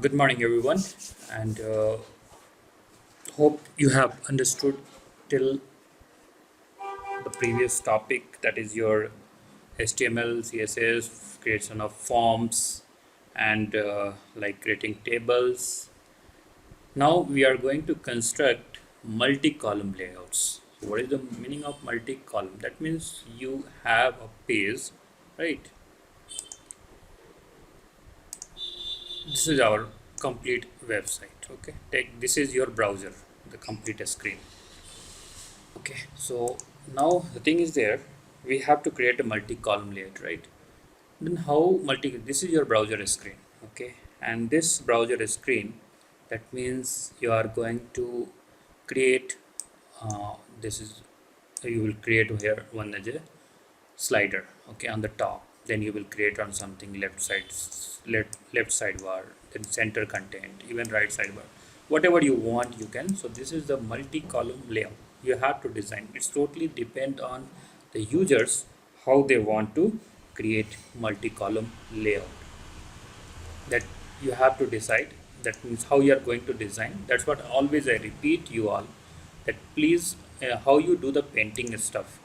Good morning, everyone, and hope you have understood till the previous topic, that is your HTML, CSS, creation of forms, and like creating tables. Now we are going to construct multi-column layouts. So what is the meaning of multi-column? That means you have a page, right? This is our complete website. Okay, take this is your browser, the complete screen. Okay, so now the thing is there, we have to create a multi-column layout, right? Then how this is your browser screen, okay, and this browser screen, that means you are going to create this is you will create here one as a slider, okay, on the top. Then you will create on something left sidebar, then center content, even right sidebar, whatever you want you can. So this is the multi-column layout you have to design. It's totally depend on the users how they want to create multi-column layout, that you have to decide. That means how you are going to design. That's what always I repeat you all, that please how you do the painting stuff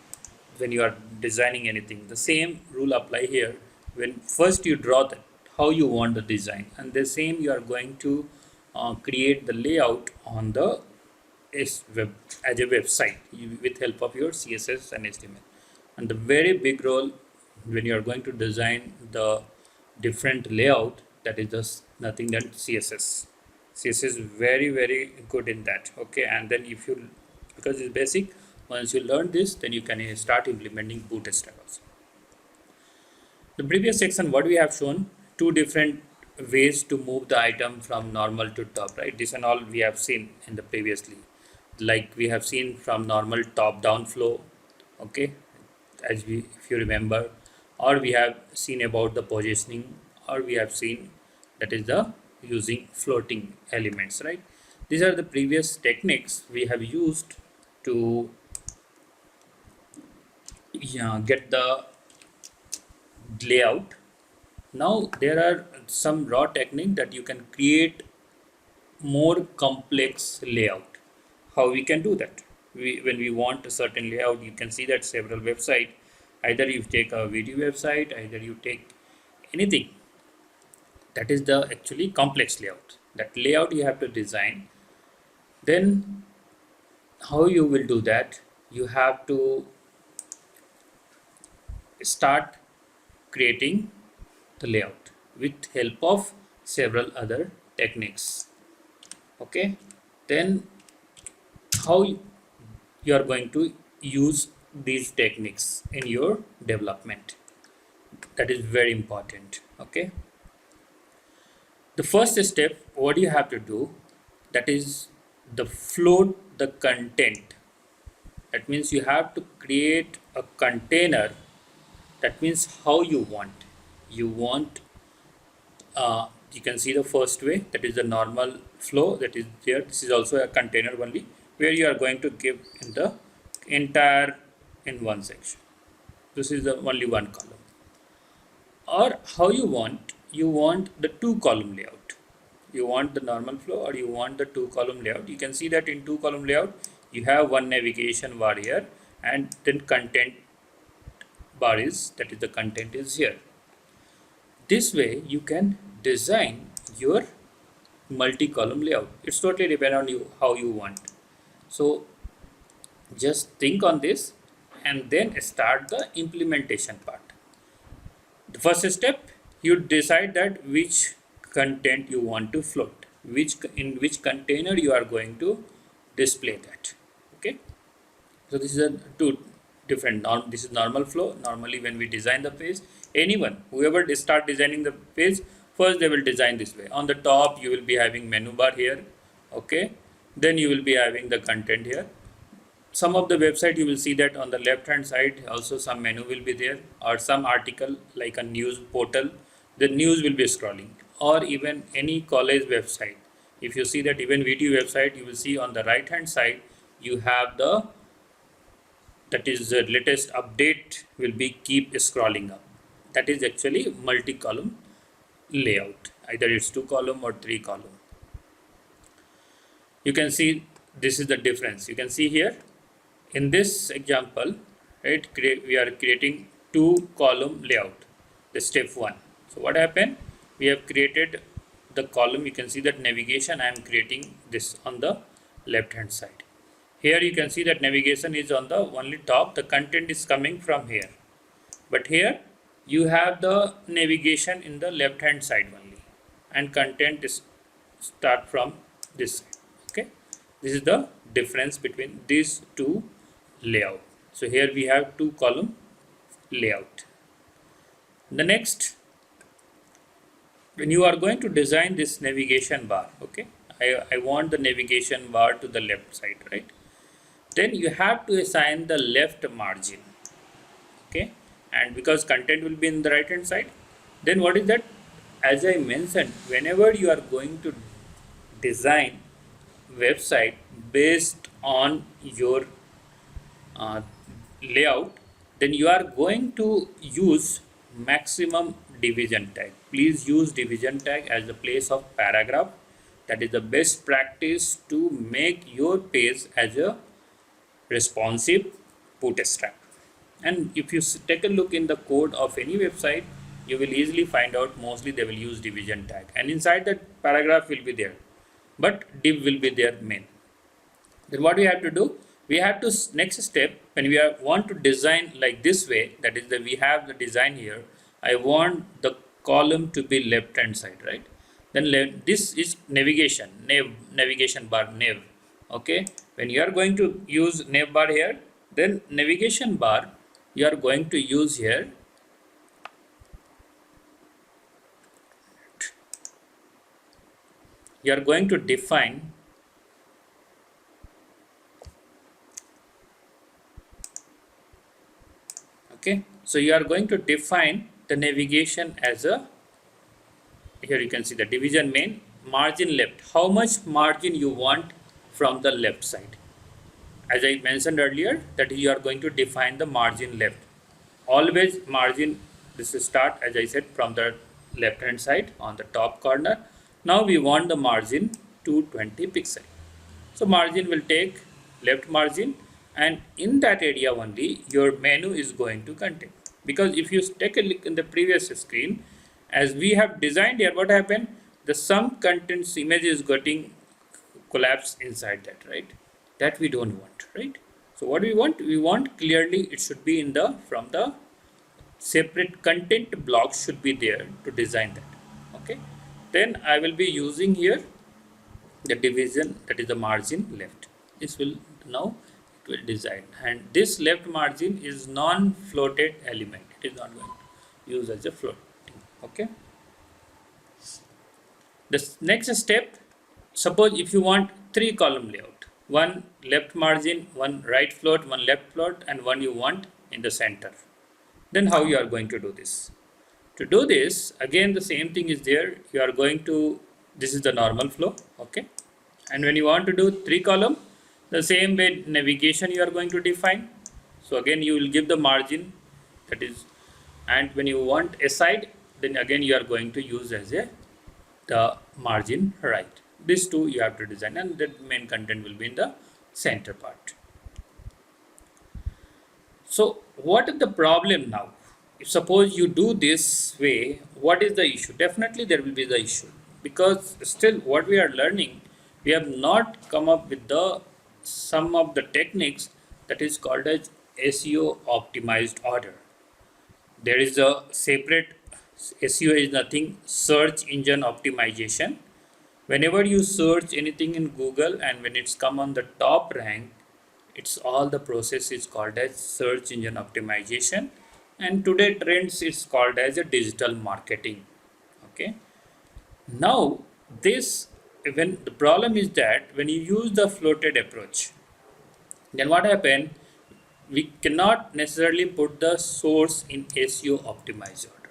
when you are designing anything, the same rule apply here. When first you draw that how you want the design, and the same you are going to create the layout on the web as a website with help of your CSS and HTML. And the very big role when you are going to design the different layout, that is just nothing than CSS. CSS is very good in that. Okay, and then if you, because it's basic, once you learn this, then you can start implementing bootstrap also. The previous section, what we have shown, two different ways to move the item from normal to top, right? This and all we have seen in the previously, like we have seen from normal top down flow, okay, as we, if you remember, or we have seen about the positioning, or we have seen that is the using floating elements, right? These are the previous techniques we have used to get the layout. Now there are some raw technique that you can create more complex layout. How we can do that? When we want a certain layout, you can see that several website, either you take a VTU website, either you take anything, that is the actually complex layout. That layout you have to design. Then how you will do that? You have to start creating the layout with help of several other techniques. Okay, then how you are going to use these techniques in your development, that is very important. Okay, the first step what you have to do, that is the float the content. That means you have to create a container. That means how you want you can see the first way, that is the normal flow that is there. This is also a container only, where you are going to give in the entire in one section. This is the only one column. Or how you want the two column layout. You want the normal flow or you want the two column layout. You can see that in two column layout you have one navigation bar here, and then content bar is, that is the content is here. This way you can design your multi-column layout. It's totally depend on you how you want. So just think on this and then start the implementation part. The first step, you decide that which content you want to float, in which container you are going to display that. Okay, so this is a two different norm. This is normal flow. Normally when we design the page, anyone whoever start designing the page, first they will design this way. On the top you will be having menu bar here, okay, then you will be having the content here. Some of the website you will see that on the left hand side also some menu will be there, or some article like a news portal, the news will be scrolling, or even any college website. If you see that even VTU website, you will see on the right hand side you have the, that is the latest update will be keep scrolling up. That is actually multi-column layout. either it's 2 column or 3 column. You can see this is the difference. You can see here in this example, right, we are creating 2 column layout, the step 1. So what happened, we have created the column. You can see that navigation, I am creating this on the left hand side. Here you can see that navigation is on the only top, the content is coming from here, but here you have the navigation in the left hand side only, and content is start from this side. Okay, this is the difference between these two layout. So here we have 2 column layout. The next, when you are going to design this navigation bar, okay, I want the navigation bar to the left side, right? Then you have to assign the left margin, okay, and because content will be in the right hand side, then what is that, as I mentioned, whenever you are going to design website based on your layout, then you are going to use maximum division tag. Please use division tag as the place of paragraph. That is the best practice to make your page as a responsive bootstrap. And if you take a look in the code of any website, you will easily find out mostly they will use division tag, and inside that paragraph will be there, but div will be their main. Then what we have to do, we have to next step, when we want to design like this way, that is that we have the design here, I want the column to be left hand side, right? Then this is navigation, navigation bar, nav. Okay, when you are going to use nav bar here, then navigation bar you are going to use here you are going to define okay, so you are going to define the navigation as a, here you can see the division main, margin left, how much margin you want from the left side. As I mentioned earlier, that you are going to define the margin left. Always margin, this is start, as I said, from the left hand side on the top corner. Now we want the margin 220 pixel. So margin will take left margin, and in that area only your menu is going to contain. Because if you take a look in the previous screen, as we have designed here, what happened? The some contents image is getting collapsed inside that, right? That we don't want, right? So what we want clearly it should be in the, from the separate content block should be there to design that. Okay, then I will be using here the division, that is the margin left. This will now it will design, and this left margin is non-floated element. It is not going to use as a floating. Okay, the next step, suppose if you want 3 column layout, one left margin, one right float, one left float, and one you want in the center, then how you are going to do this? To do this, again the same thing is there. You are going to, this is the normal flow, okay, and when you want to do 3 column, the same way navigation you are going to define. So again you will give the margin, that is, and when you want a side, then again you are going to use as a the margin right. These two you have to design, and the main content will be in the center part. So what is the problem now? If suppose you do this way, what is the issue? Definitely there will be the issue, because still what we are learning, we have not come up with the some of the techniques that is called as SEO optimized order. There is a separate, SEO is nothing, search engine optimization. Whenever you search anything in Google and when it's come on the top rank, it's all the process is called as search engine optimization, and today trends is called as a digital marketing. Okay, now this, when the problem is that when you use the floated approach, then what happen, we cannot necessarily put the source in SEO optimized order.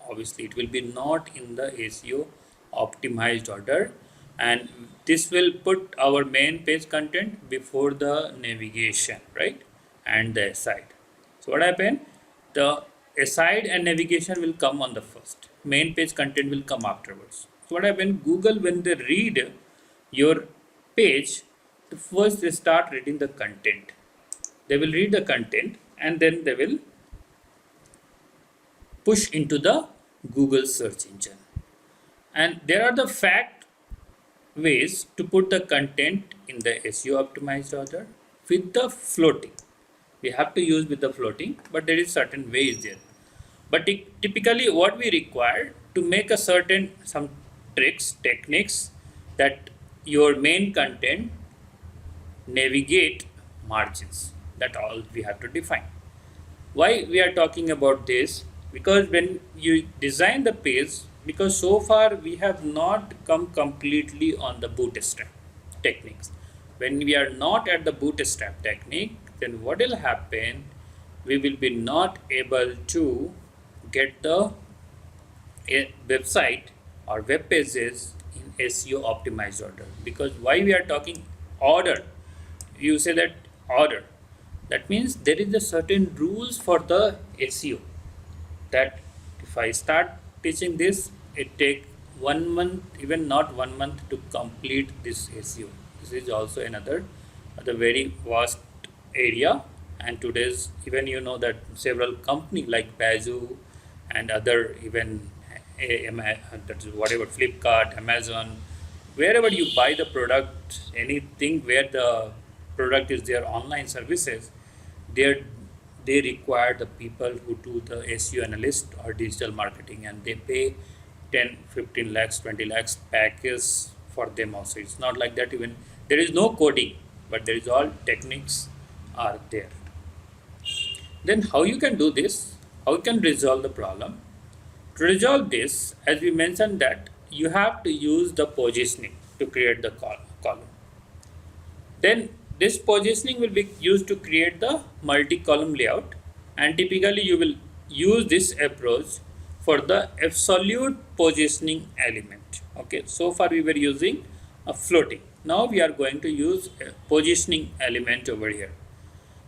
Obviously it will be not in the SEO optimized order, and this will put our main page content before the navigation, right, and the aside. So what happened, the aside and navigation will come on the first, main page content will come afterwards. So what happens? Google, when they read your page, first they start reading the content. They will read the content and then they will push into the Google search engine. And there are the fact ways to put the content in the SEO optimized order with the floating. We have to use with the floating, but there is certain ways there. But typically what we require to make a certain some tricks, techniques that your main content navigate margins. That all we have to define. Why we are talking about this? Because when you design the page, because so far we have not come completely on the bootstrap techniques. When we are not at the bootstrap technique, then what will happen? We will be not able to get the website or web pages in SEO optimized order. Because why we are talking order? You say that order. That means there is a certain rules for the SEO. That if I start teaching this, it take 1 month, even not 1 month, to complete this SEO. This is also another very vast area. And today's even that several company like Bazoo and other even that is whatever Flipkart, Amazon, wherever you buy the product, anything where the product is their online services, they they require the people who do the SEO analyst or digital marketing, and they pay 10, 15 lakhs, 20 lakhs package for them also. It's not like that. Even there is no coding, but there is all techniques are there. Then how you can do this? How you can resolve the problem? To resolve this, as we mentioned, that you have to use the positioning to create the column. Then this positioning will be used to create the multi-column layout, and typically you will use this approach for the absolute positioning element. Okay, so far we were using a floating. Now we are going to use a positioning element over here.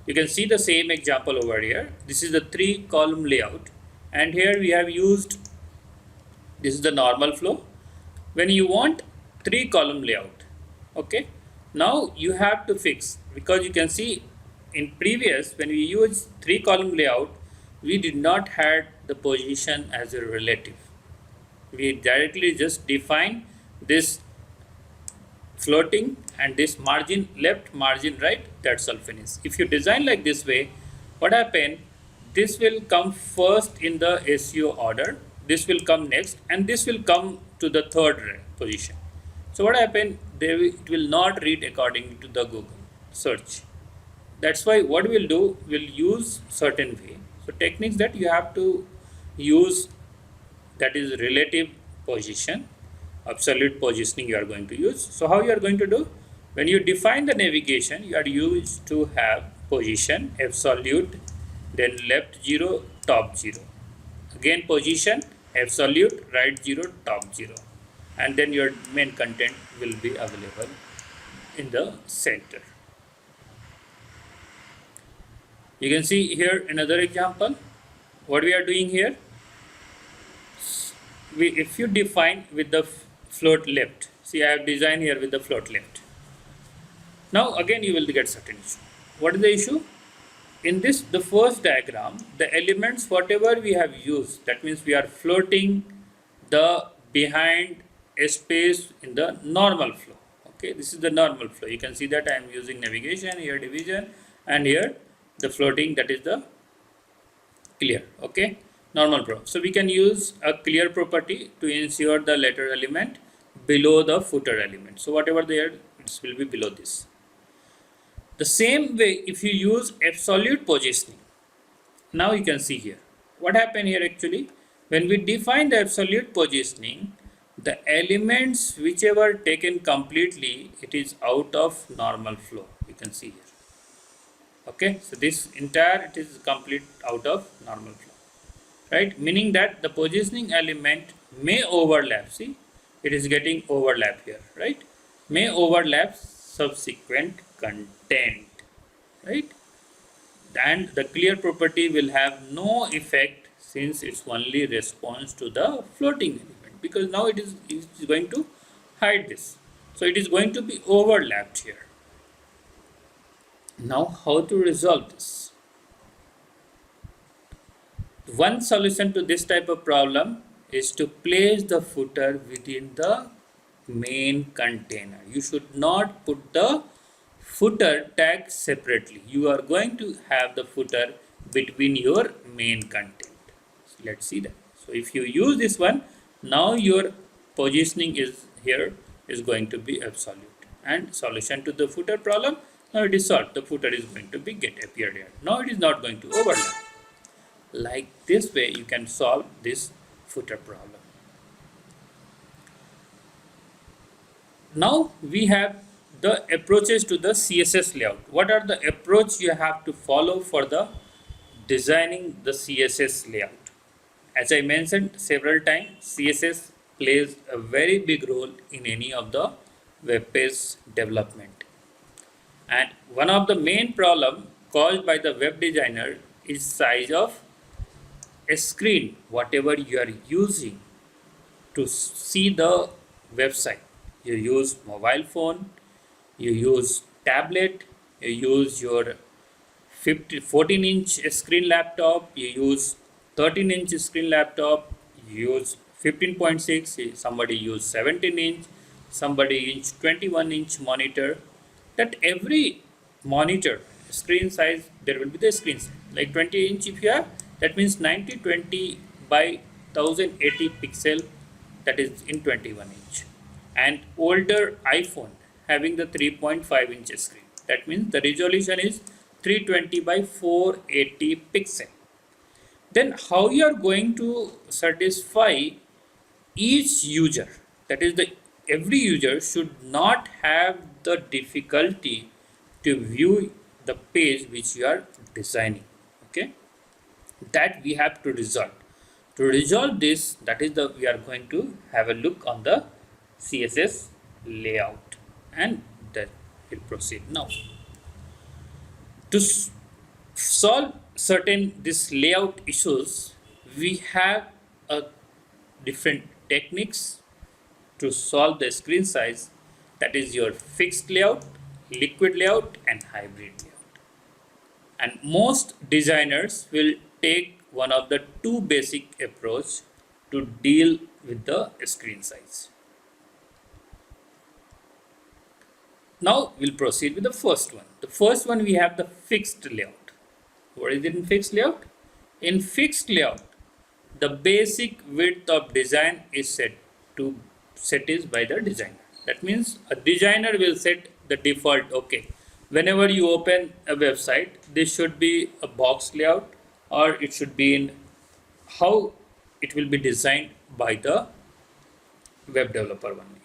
You can see the same example over here. This is the 3-column layout, and here we have used, this is the normal flow. When you want 3-column layout, okay, now you have to fix, because you can see in previous when we use 3-column layout, we did not had the position as a relative. We directly just define this floating and this margin left, margin right, that's all finished. If you design like this way, what happen? This will come first in the SEO order, this will come next, and this will come to the third position. So what happen? It will not read according to the Google search. That's why what we'll do, we'll use certain way. So techniques that you have to use, that is relative position, absolute positioning you are going to use. So how you are going to do? When you define the navigation, you are used to have position, absolute, then left 0, top 0. Again position, absolute, right 0, top 0. And then your main content will be available in the center. You can see here another example. What we are doing here, if you define with the float left, see I have designed here with the float left. Now again you will get certain issue. What is the issue? In this, the first diagram, the elements whatever we have used, that means we are floating the behind a space in the normal flow. Okay, this is the normal flow. You can see that I am using navigation here, division, and here the floating, that is the clear. Okay, normal flow. So we can use a clear property to ensure the letter element below the footer element. So whatever there, it will be below this. The same way, if you use absolute positioning, now you can see here what happened here. Actually, when we define the absolute positioning, the elements whichever taken completely, it is out of normal flow. You can see here. Okay, so this entire, it is complete out of normal flow, right? Meaning that the positioning element may overlap. See, it is getting overlap here, right? May overlap subsequent content, right? And the clear property will have no effect, since it's only response to the floating element. because now it is going to hide this. So it is going to be overlapped here. Now how to resolve this? One solution to this type of problem is to place the footer within the main container. You should not put the footer tag separately. You are going to have the footer between your main content. So let's see that. So if you use this one, now your positioning is here is going to be absolute. And solution to the footer problem, now it is solved. The footer is going to be appeared here. Now it is not going to overlap. Like this way you can solve this footer problem. Now we have the approaches to the CSS layout. What are the approach you have to follow for the designing the CSS layout? As I mentioned several times, CSS plays a very big role in any of the web page development. And one of the main problem caused by the web designer is size of a screen, whatever you are using to see the website. You use mobile phone, you use tablet, you use your 14-inch screen laptop, you use 13-inch screen laptop, you use 15.6, somebody use 17-inch, somebody use 21-inch monitor. That every monitor screen size, there will be the screen size. Like 20-inch if you have, that means 9020 by 1080 pixel, that is in 21-inch. And older iPhone having the 3.5-inch screen, that means the resolution is 320 by 480 pixel. Then how you are going to satisfy each user, that is the every user should not have the difficulty to view the page which you are designing. Okay, that we have to resolve. To resolve this, that is the we are going to have a look on the CSS layout, and that will proceed now. To solve certain this layout issues, we have a different techniques to solve the screen size, that is your fixed layout, liquid layout and hybrid layout. And most designers will take one of the two basic approach to deal with the screen size. Now we'll proceed with the first one. The first one we have the fixed layout. What is it in fixed layout? In fixed layout, the basic width of design is set is by the designer. That means a designer will set the default. Okay, whenever you open a website, this should be a box layout, or it should be in how it will be designed by the web developer only.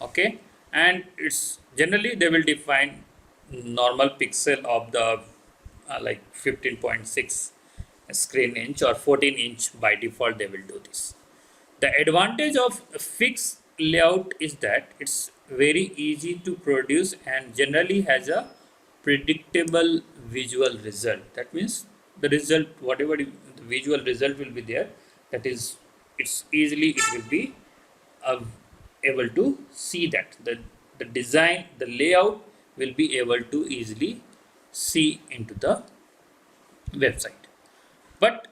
Okay, and it's generally they will define normal pixel of the like 15.6 screen inch or 14-inch by default. They will do this. The advantage of a fixed layout is that it's very easy to produce and generally has a predictable visual result. That means the result, whatever the visual result will be there, that is it's easily it will be able to see that the design, the layout will be able to easily see into the website. But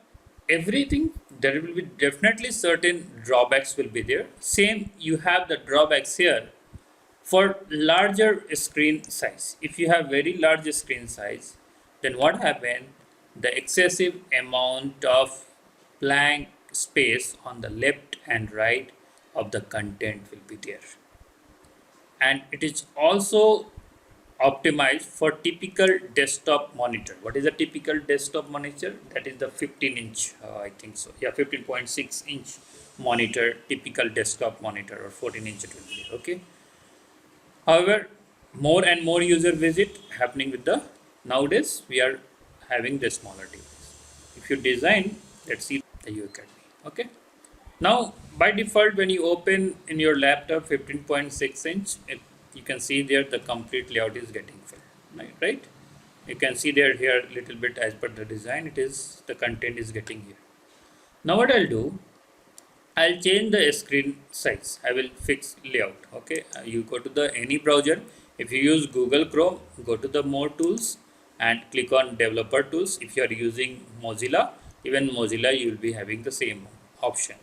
everything, there will be definitely certain drawbacks will be there. Same, you have the drawbacks here for larger screen size. If you have very large screen size, then what happens? The excessive amount of blank space on the left and right of the content will be there. And it is also optimized for typical desktop monitor. What is a typical desktop monitor? That is the 15-inch, I think so. Yeah, 15.6-inch monitor, typical desktop monitor, or 14-inch it will be. Okay. However, more and more user visit happening with the nowadays we are having the smaller device. If you design, let's see the UACademy. Okay. Now by default, when you open in your laptop 15.6-inch, you can see there the complete layout is getting filled, right? You can see there here little bit as per the design, it is the content is getting here. Now what I'll do, I'll change the screen size. I will fix layout. Okay, you go to the any browser. If you use Google Chrome, go to the more tools and click on developer tools. If you are using Mozilla, even Mozilla, you will be having the same option.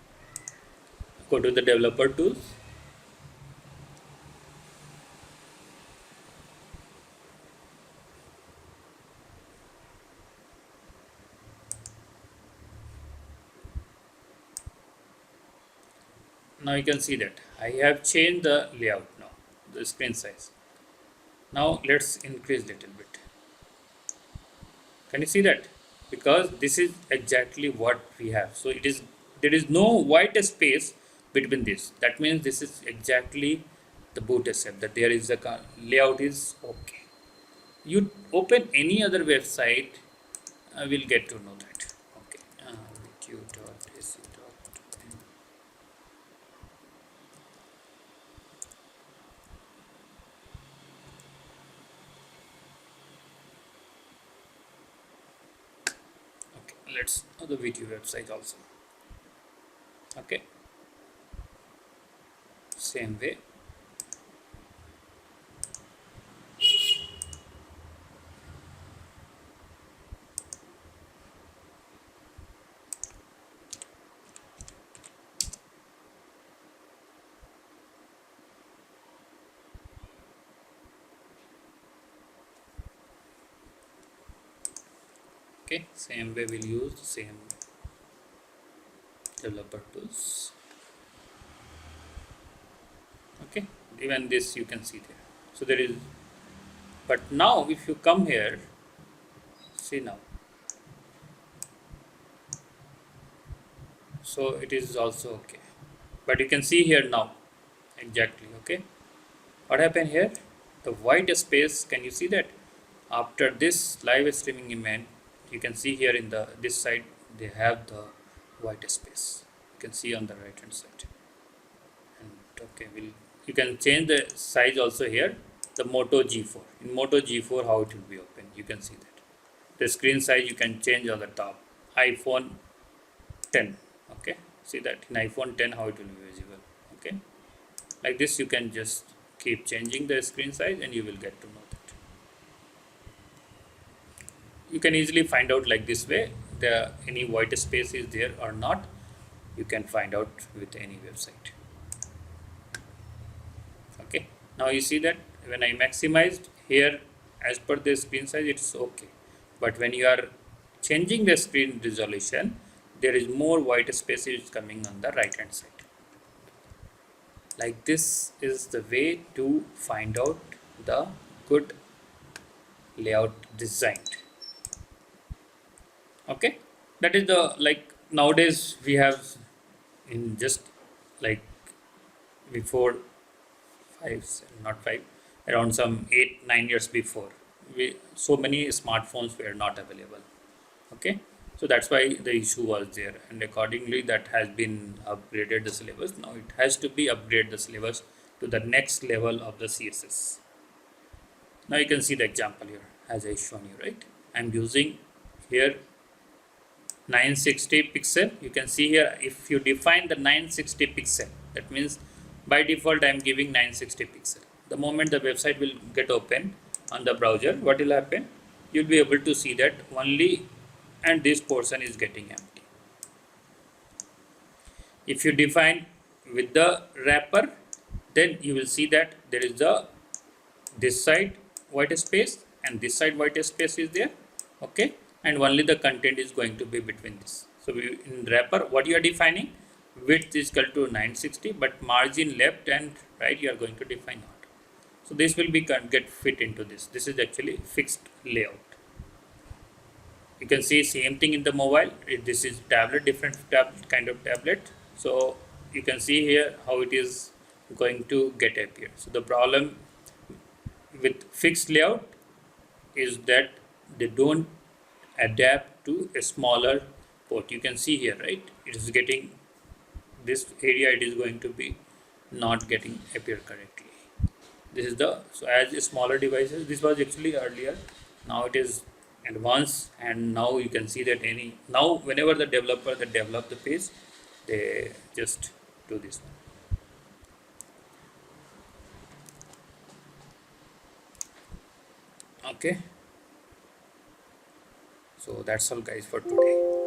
Go to the developer tools. Now you can see that I have changed the layout now, the screen size. Now let's increase little bit. Can you see that? Because this is exactly what we have. So it is, there is no white space between this. That means this is exactly the boot step, that there is a layout is okay. You open any other website, we'll get to know that. Okay. VTU.ac. Okay, let's know the VTU website also. Okay, same way. Okay, same way we'll use the same developer tools. Okay, even this you can see there. So there is, but now if you come here, see now, so it is also okay, but you can see here now exactly. Okay, what happened here, the white space, can you see that after this live streaming event, you can see here in the this side they have the white space, you can see on the right hand side. And okay, you can change the size also here, the Moto G4, in Moto G4 how it will be open, you can see that the screen size you can change on the top. iPhone 10, okay, see that in iPhone 10 how it will be visible. Okay, like this you can just keep changing the screen size and you will get to know that. You can easily find out like this way, the any white space is there or not, you can find out with any website. Okay, now you see that when I maximized here as per the screen size it's okay, but when you are changing the screen resolution, there is more white spaces coming on the right hand side. Like this is the way to find out the good layout designed. Okay, that is the, like nowadays we have, in just like before five, not five, around some 8-9 years before, we, so many smartphones were not available. Okay, so that's why the issue was there, and accordingly that has been upgraded the syllabus. Now it has to be upgrade the syllabus to the next level of the CSS. Now you can see the example here as I shown you, right? I'm using here 960 pixel. You can see here, if you define the 960 pixel, that means by default I am giving 960 pixel. The moment the website will get open on the browser, what will happen, you'll be able to see that only, and this portion is getting empty. If you define with the wrapper, then you will see that there is the this side white space and this side white space is there. Okay, and only the content is going to be between this. So we, in wrapper, what you are defining, width is equal to 960, but margin left and right you are going to define not. So this will be get fit into this. This is actually fixed layout. You can see same thing in the mobile. This is tablet, different kind of tablet. So you can see here how it is going to get appear. So the problem with fixed layout is that they don't adapt to a smaller port. You can see here, right? It is getting this area, it is going to be not getting appear correctly. This is the, so as smaller devices, this was actually earlier, now it is advanced, and now you can see that any, now whenever the developer that develop the page, they just do this one. Okay, so that's all guys for today.